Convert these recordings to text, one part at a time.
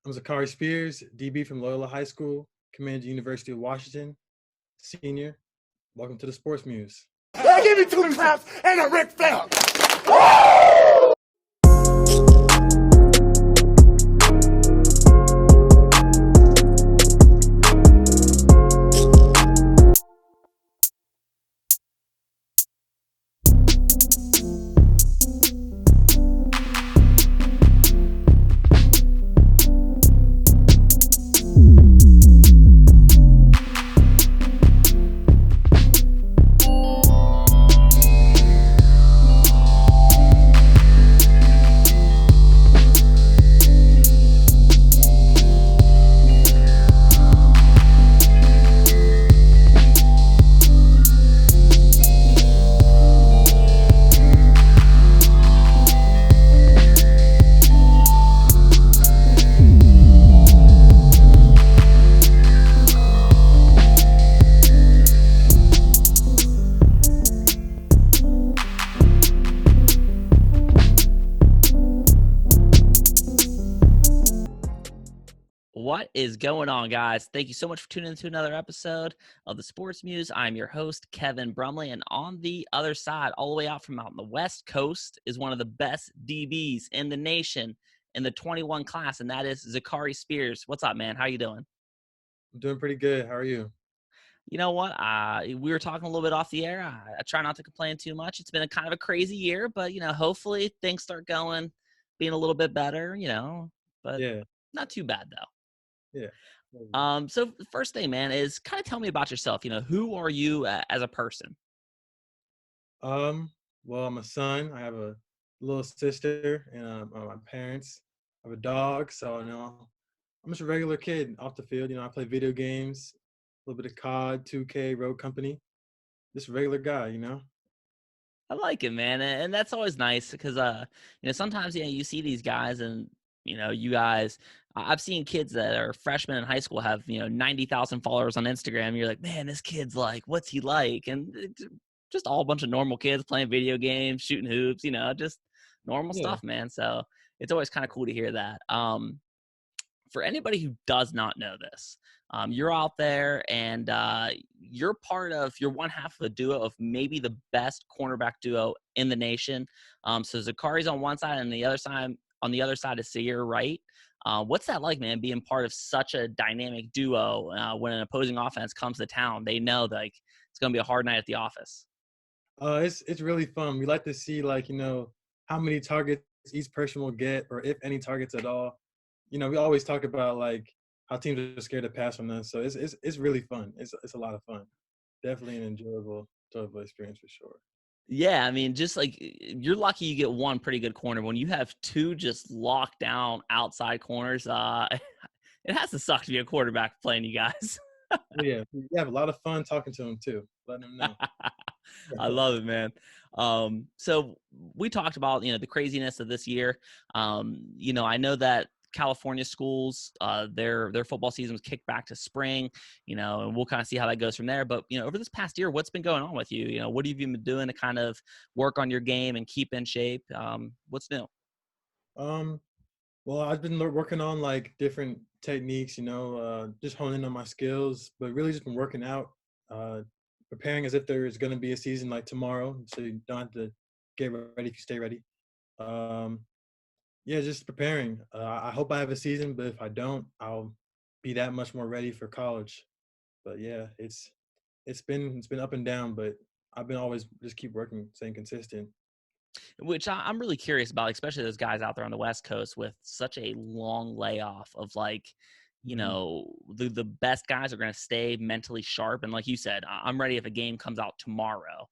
I'm Zakhari Spears, DB from Loyola High School, Commander University of Washington, senior. Welcome to the Sports Muse. Give me 2 claps and a Ric Flair. What is going on, guys? Thank you so much for tuning into another episode of the Sports Muse. I'm your host, Kevin Brumley, and on the other side, all the way out from out on the West Coast, is one of the best DBs in the nation in the 21 class, and that is Zakhari Spears. What's up, man? How you doing? I'm doing pretty good. How are you? You know what? We were talking a little bit off the air. I try not to complain too much. It's been a kind of a crazy year, but, hopefully things start going, being a little bit better, but Yeah, not too bad, though. yeah. So the first thing, man, is kind of tell me about yourself. Who are you as a person? Well, I'm a son. I have a little sister, and my parents. I have a dog, so I'm just a regular kid off the field. I play video games, a little bit of COD, 2K, Road Company. Just a regular guy. I like it, man, and that's always nice because sometimes you see these guys and you guys. I've seen kids that are freshmen in high school have 90,000 followers on Instagram. You're like, man, this kid's like, what's he like? And it's just all a bunch of normal kids playing video games, shooting hoops, just normal Yeah. stuff, man. So it's always kind of cool to hear that. For anybody who does not know this, you're out there and you're one half of a duo of maybe the best cornerback duo in the nation. So Zakhari's on one side, and on the other side is Ceyair Wright. What's that like, man, being part of such a dynamic duo when an opposing offense comes to town? They know like it's going to be a hard night at the office. It's really fun. We like to see how many targets each person will get, or if any targets at all. We always talk about like how teams are scared to pass from us. So it's really fun. It's a lot of fun. Definitely an enjoyable experience for sure. Yeah, I mean, just like you're lucky you get one pretty good corner. When you have two just locked down outside corners, it has to suck to be a quarterback playing you guys. Oh, yeah, we have a lot of fun talking to them too, letting them know. I love it, man. So we talked about, the craziness of this year. I know that California schools, their football season was kicked back to spring, and we'll kind of see how that goes from there. But, over this past year, what's been going on with you? What have you been doing to kind of work on your game and keep in shape? What's new? Um, well, I've been working on like different techniques, just honing on my skills, but really just been working out, uh, preparing as if there is going to be a season like tomorrow, so you don't have to get ready if you stay ready. Um, Yeah, just preparing. I hope I have a season, but if I don't, I'll be that much more ready for college. But yeah, it's been up and down, but I've been always just keep working, staying consistent. Which I'm really curious about, especially those guys out there on the West Coast with such a long layoff of like, Mhm. the best guys are going to stay mentally sharp. And like you said, I'm ready if a game comes out tomorrow,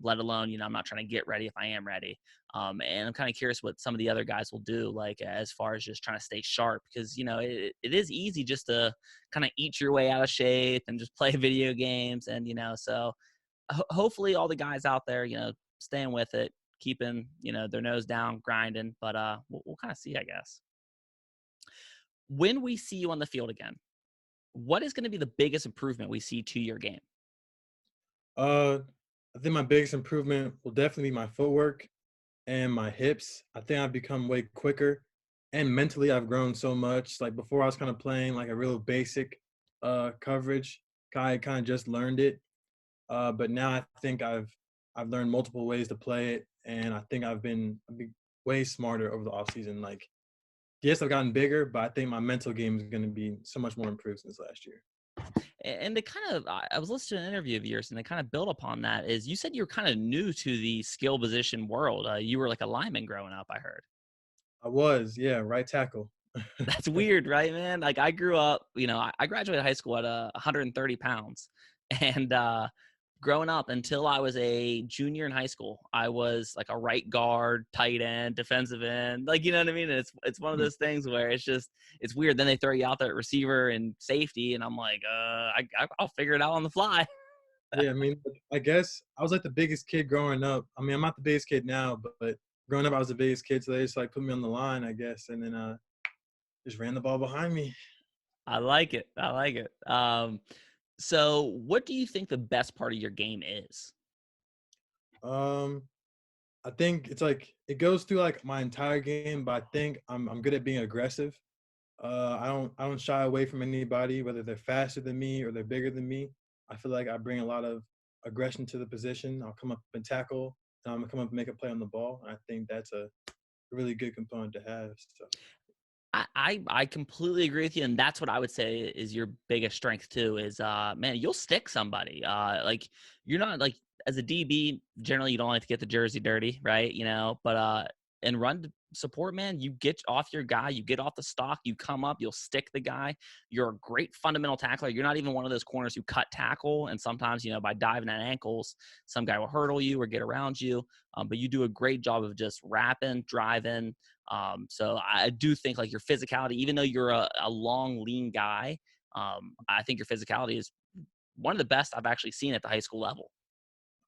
let alone, I'm not trying to get ready if I am ready. And I'm kind of curious what some of the other guys will do, like as far as just trying to stay sharp, because, it is easy just to kind of eat your way out of shape and just play video games. And, so hopefully all the guys out there, staying with it, keeping, their nose down, grinding. But we'll kind of see, I guess. When we see you on the field again, what is going to be the biggest improvement we see to your game? Uh, I think my biggest improvement will definitely be my footwork and my hips. I think I've become way quicker. and mentally I've grown so much. Like before I was kind of playing like a real basic coverage. I kind of just learned it. But now I think I've learned multiple ways to play it, and I think I've been way smarter over the off season. Like yes, I've gotten bigger, but I think my mental game is going to be so much more improved since last year. And to kind of, I was listening to an interview of yours, and they kind of build upon that. Is you said you were kind of new to the skill position world. You were like a lineman growing up, I heard. I was, yeah, right tackle. That's weird, right, man? Like I grew up, I graduated high school at 130 pounds, and growing up until I was a junior in high school, I was like a right guard, tight end, defensive end, like you know what I mean. And it's one of those things where it's weird. Then they throw you out there at receiver and safety, and I'm like, I'll figure it out on the fly. Yeah, I mean, I guess I was like the biggest kid growing up. I mean, I'm not the biggest kid now, but growing up, I was the biggest kid, so they just like put me on the line, I guess, and then just ran the ball behind me. I like it. I like it. So what do you think the best part of your game is? Um, I think it's like it goes through like my entire game, but I think I'm good at being aggressive. I don't shy away from anybody, whether they're faster than me or they're bigger than me. I feel like I bring a lot of aggression to the position. I'll come up and tackle, and I'm gonna come up and make a play on the ball. And I think that's a really good component to have. So I completely agree with you, and that's what I would say is your biggest strength too. Is man, you'll stick somebody. Like you're not like as a DB. Generally, you don't like to get the jersey dirty, right? But in run support, man, you get off your guy, you get off the stock, you come up, you'll stick the guy. You're a great fundamental tackler. You're not even one of those corners who cut tackle, and sometimes by diving at ankles, some guy will hurdle you or get around you. But you do a great job of just wrapping, driving. So I do think like your physicality, even though you're a long, lean guy, I think your physicality is one of the best I've actually seen at the high school level.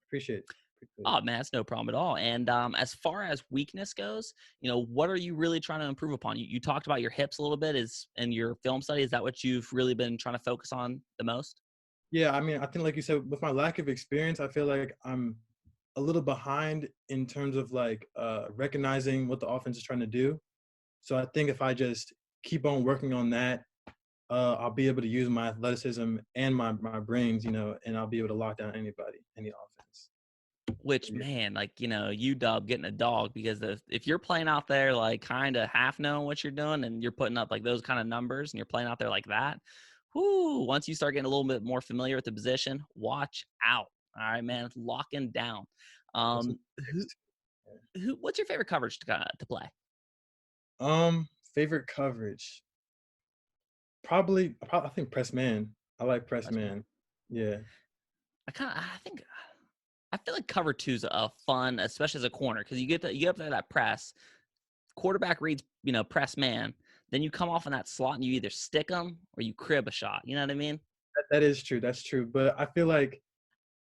appreciate it. Appreciate it. Oh man, that's no problem at all. And as far as weakness goes, what are you really trying to improve upon? You talked about your hips a little bit. Is in your film study, is that what you've really been trying to focus on the most? Yeah, I mean, I think like you said, with my lack of experience, I feel like I'm a little behind in terms of like recognizing what the offense is trying to do. So I think if I just keep on working on that, I'll be able to use my athleticism and my brains, and I'll be able to lock down anybody, any offense. Which Yeah. man, like UW getting a dog because if you're playing out there like kind of half knowing what you're doing and you're putting up like those kind of numbers and you're playing out there like that, whoo! Once you start getting a little bit more familiar with the position, watch out. All right, man, locking down. That's what Um, it who takes. Yeah. what's your favorite coverage to play? Favorite coverage. I think press man. I like press That's man. Yeah. I think I feel like cover two's a fun, especially as a corner, because you get up there that press. Quarterback reads, press man. Then you come off in that slot and you either stick them or you crib a shot. You know what I mean? That is true. That's true. But I feel like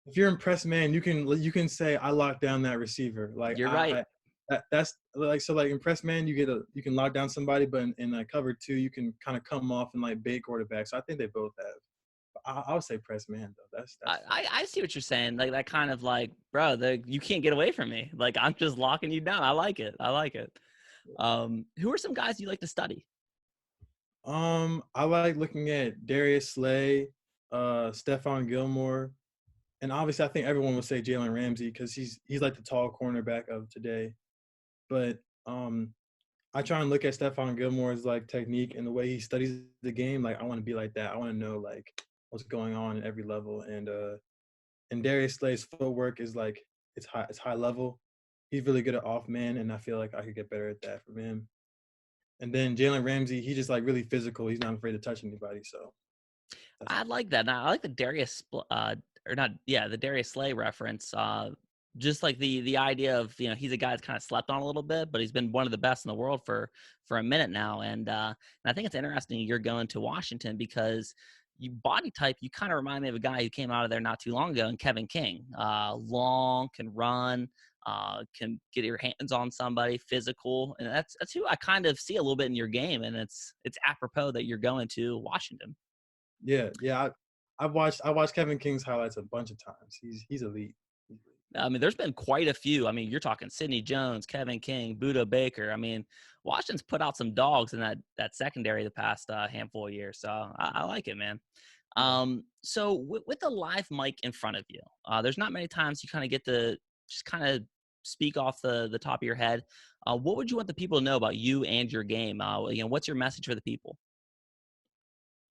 if you're in press man, you can say I locked down that receiver. Like You're right. that's like so like in press man you can lock down somebody, but in like cover two you can kind of come off and like bait quarterback. So I think they both have. I would say press man though. That's fun. I see what you're saying. Like that kind of like, bro, you can't get away from me. Like I'm just locking you down. I like it. I like it. Who are some guys you like to study? I like looking at Darius Slay, Stephon Gilmore, and obviously I think everyone would say Jalen Ramsey because he's like the tall cornerback of today. But I try and look at Stephon Gilmore's like technique and the way he studies the game. Like I want to be like that. I want to know like what's going on at every level. And Darius Slay's footwork is like it's high level. He's really good at off man, and I feel like I could get better at that from him. And then Jalen Ramsey, he's just like really physical. He's not afraid to touch anybody. So that's I like that. Now, I like the or not, yeah, the Darius Slay reference. Just like the idea of he's a guy that's kind of slept on a little bit, but he's been one of the best in the world for a minute now. And I think it's interesting you're going to Washington because you body type, you kind of remind me of a guy who came out of there not too long ago, and Kevin King. Long, can run, can get your hands on somebody, physical, and that's who I kind of see a little bit in your game. And it's apropos that you're going to Washington. yeah. I watched Kevin King's highlights a bunch of times. He's elite. He's elite. I mean, there's been quite a few. I mean, you're talking Sidney Jones, Kevin King, Buda Baker. I mean, Washington's put out some dogs in that secondary the past handful of years. So I like it, man. Yeah. So with the live mic in front of you, there's not many times you kind of get to just kind of speak off the top of your head. What would you want the people to know about you and your game? What's your message for the people?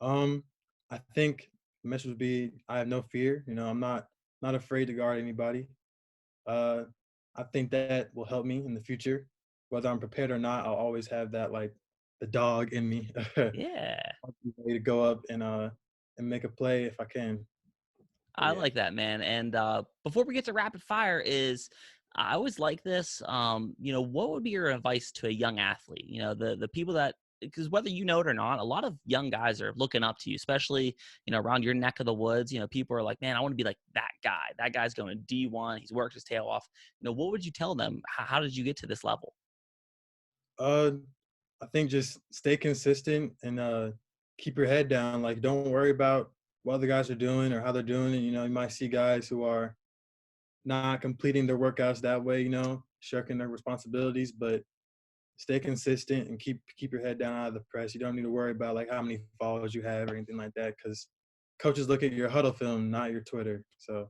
Um, I think the message would be I have no fear. You know, I'm not afraid to guard anybody. Uh, I think that will help me in the future. Whether I'm prepared or not, I'll always have that like the dog in me. Yeah. I'll be ready to go up and make a play if I can. But I yeah. like that, man. And before we get to rapid fire, I always like this. What would be your advice to a young athlete? The people that, because whether you know it or not, a lot of young guys are looking up to you, especially around your neck of the woods. People are like, man, I want to be like that guy. That guy's going to D1. He's worked his tail off. What would you tell them? How did you get to this level? Uh, I think just stay consistent and keep your head down. Like, don't worry about what other guys are doing or how they're doing it. You know, you might see guys who are not completing their workouts that way. You know, shirking their responsibilities, but stay consistent and keep your head down out of the press. You don't need to worry about like how many followers you have or anything like that because coaches look at your huddle film, not your Twitter. So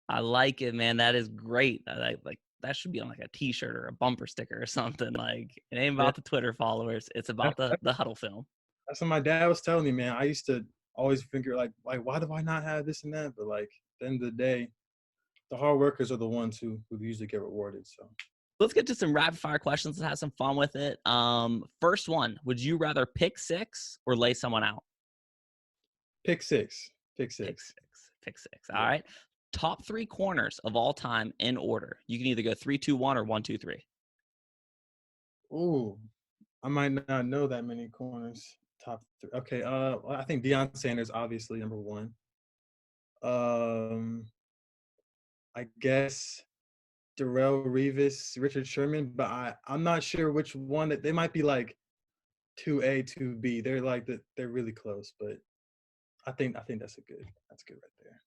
I like it, man. That is great. Like that should be on like a T-shirt or a bumper sticker or something. Like it ain't yeah, about the Twitter followers; it's about that's, the huddle film. that's what my dad was telling me, man. I used to always figure like why do I not have this and that? But like at the end of the day, the hard workers are the ones who usually get rewarded. So Let's get to some rapid fire questions. Let's have some fun with it. First one: would you rather pick six or lay someone out? pick six, pick Pick six. six. Pick six. All Yeah. right. Top three corners of all time in order. You can either go 3-2-1 or 1-2-3. Ooh, I might not know that many corners. Top three. Okay. Well, I think Deion Sanders obviously number one. Um, I guess Darrell Revis, Richard Sherman, but I'm not sure which one. That they might be like 2A, 2B. They're like they're really close, but I think that's good right there.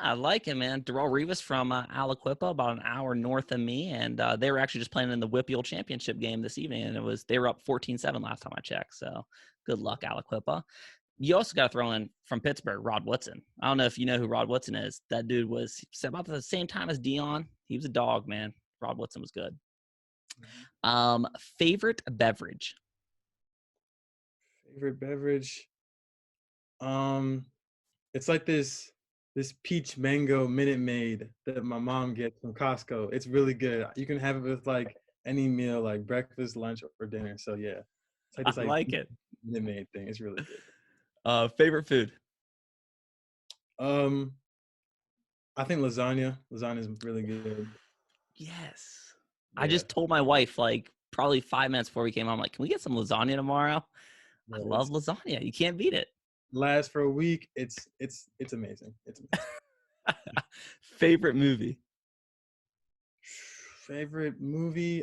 I like it, man. Darrell Revis from Aliquippa, about an hour north of me, and they were actually just playing in the Whippeal Championship game this evening, and they were up 14-7 last time I checked. So good luck, Aliquippa. You also got to throw in from Pittsburgh, Rod Woodson. I don't know if you know who Rod Woodson is. That dude was about the same time as Dion. He was a dog, man. Rod Woodson was good. Favorite beverage? Favorite beverage? Um, it's like this peach mango Minute Maid that my mom gets from Costco. It's really good. You can have it with like any meal, like breakfast, lunch, or dinner. So yeah, it's like I this like like it. Minute Maid thing. It's really good. Favorite food? Um, I think lasagna. Lasagna is really good. Yes. I Yeah, just told my wife, like, probably 5 minutes before we came home, like, can we get some lasagna tomorrow? I yeah, love lasagna. You can't beat it. lasts for a week. It's amazing. It's amazing. Favorite movie? Favorite movie?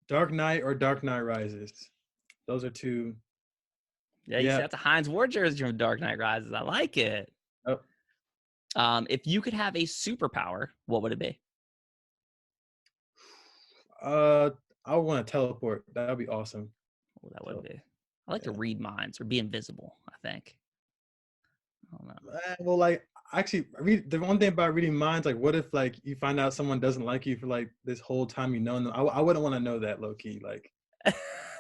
Dark Knight or Dark Knight Rises. Those are two. Yeah, you see, Yeah. that's a Heinz Ward jersey from Dark Knight Rises. I like it. Oh, If you could have a superpower, what would it be? uh, I want to teleport. That would be awesome. What that would So be? I like to yeah. read minds or be invisible, I think. I don't know. Well, like actually, read the one thing about reading minds. Like, what if like you find out someone doesn't like you for like this whole time you know them? I wouldn't want to know that low key. Like,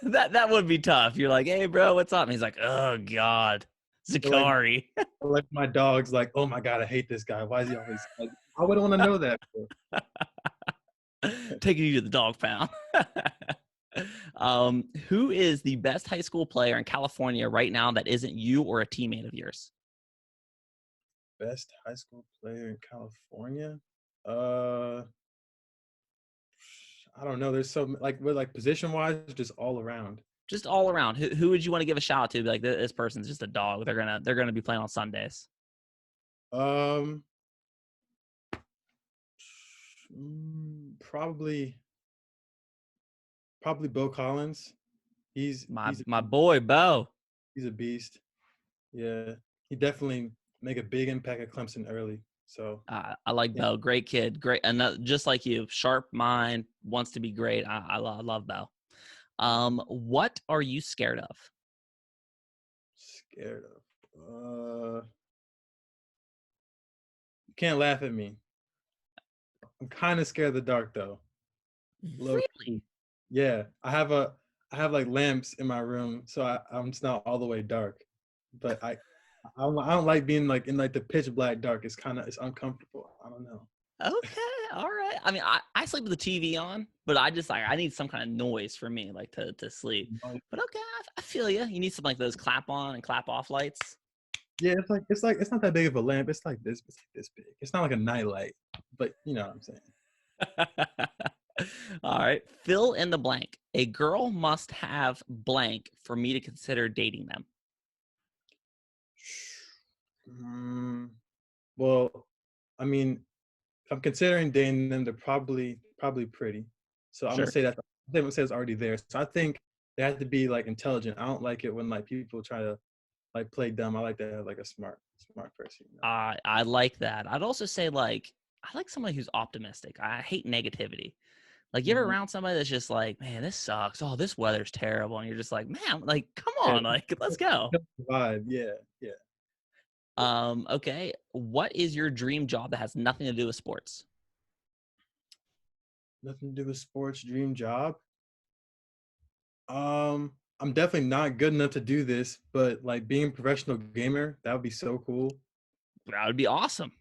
That would be tough. You're like, hey, bro, what's up? And he's like, oh, God, or like Zakhari. like my dog's like, oh my god, I hate this guy. Why is he always like? I wouldn't want to know that. Taking you to the dog pound. Who is the best high school player in California right now that isn't you or a teammate of yours? Best high school player in California? Uh, I don't know. There's so like with like position wise, just all around. Just all around. Who would you want to give a shout out to? Be like, this person's just a dog. They're gonna be playing on Sundays. Um, probably Bo Collins. He's My boy, Bo. he's a beast. Yeah, he definitely make a big impact at Clemson early. So I like yeah. Bo. Great kid. Great. And just like you, sharp mind, wants to be great. I love Bo. What are you scared of? Scared of. You can't laugh at me. I'm kind of scared of the dark though. Low Really? key. Yeah, I have like lamps in my room, so I'm just not all the way dark. But I don't like being like in like the pitch black dark. It's uncomfortable. I don't know. Okay. All right. I mean, I sleep with the TV on, but I just like I need some kind of noise for me, like to sleep. But okay, I feel you. You need some like those clap on and clap off lights. Yeah, it's not that big of a lamp. It's like this big. It's not like a nightlight, but you know what I'm saying. All right. Fill in the blank. A girl must have blank for me to consider dating them. Well, I mean, if I'm considering dating them, they're probably pretty. So I'm gonna Sure. say that I'm gonna say it's already there. So I think they have to be like intelligent. I don't like it when like people try to like play dumb. I like to have like a smart person. You know? I like that. I'd also say like I like somebody who's optimistic. I hate negativity. Like you ever Mhm. around somebody that's just like, man, this sucks. Oh, this weather's terrible, and you're just like, man, like, come Yeah, on, like, let's go. vibe. Yeah, yeah. Okay. What is your dream job that has nothing to do with sports? Nothing to do with sports. Dream job. I'm definitely not good enough to do this, but like being a professional gamer, that would be so cool. That would be awesome.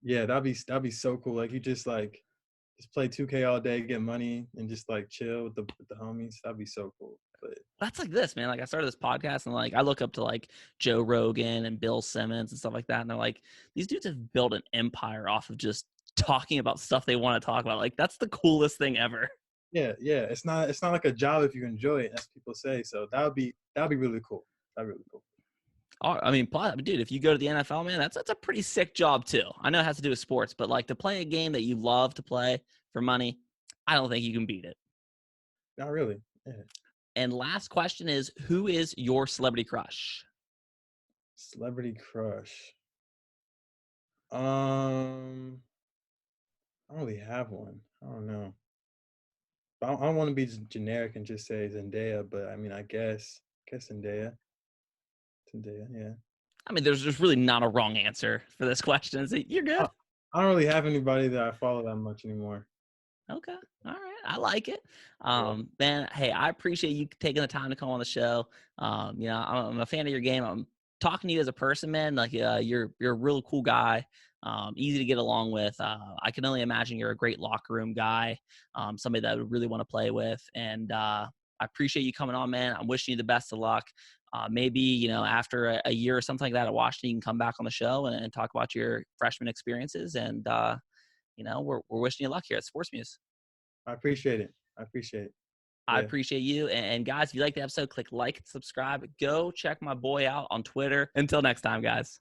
Yeah, that'd be so cool. Like you just play 2K all day, get money, and just like chill with the homies. That'd be so cool. But That's like this, man. Like I started this podcast and like I look up to like Joe Rogan and Bill Simmons and stuff like that. And they're like, these dudes have built an empire off of just talking about stuff they want to talk about. Like that's the coolest thing ever. yeah, yeah, it's not like a job if you enjoy it, as people say. So that'd be really cool. That'd be really cool. Oh, I mean, dude, if you go to the NFL, man, that's a pretty sick job too. I know it has to do with sports, but like to play a game that you love to play for money, I don't think you can beat it. Not really. Yeah. And last question is, who is your celebrity crush? Celebrity crush. I don't really have one. I don't know. I don't want to be generic and just say Zendaya, but I mean, guess Zendaya. Zendaya, yeah. I mean, there's really not a wrong answer for this question. So you're good. I don't really have anybody that I follow that much anymore. Okay. All right. I like it. Yeah. Man, hey, I appreciate you taking the time to come on the show. I'm a fan of your game. I'm talking to you as a person, man. Like, you're a real cool guy. Easy to get along with. I can only imagine you're a great locker room guy. Somebody that I would really want to play with. And I appreciate you coming on, man. I'm wishing you the best of luck. Maybe, after a year or something like that at Washington, you can come back on the show and talk about your freshman experiences. And, we're wishing you luck here at Sports Muse. I appreciate it. I appreciate it. I Yeah. appreciate you. And guys, if you like the episode, click like, subscribe. Go check my boy out on Twitter. Until next time, guys.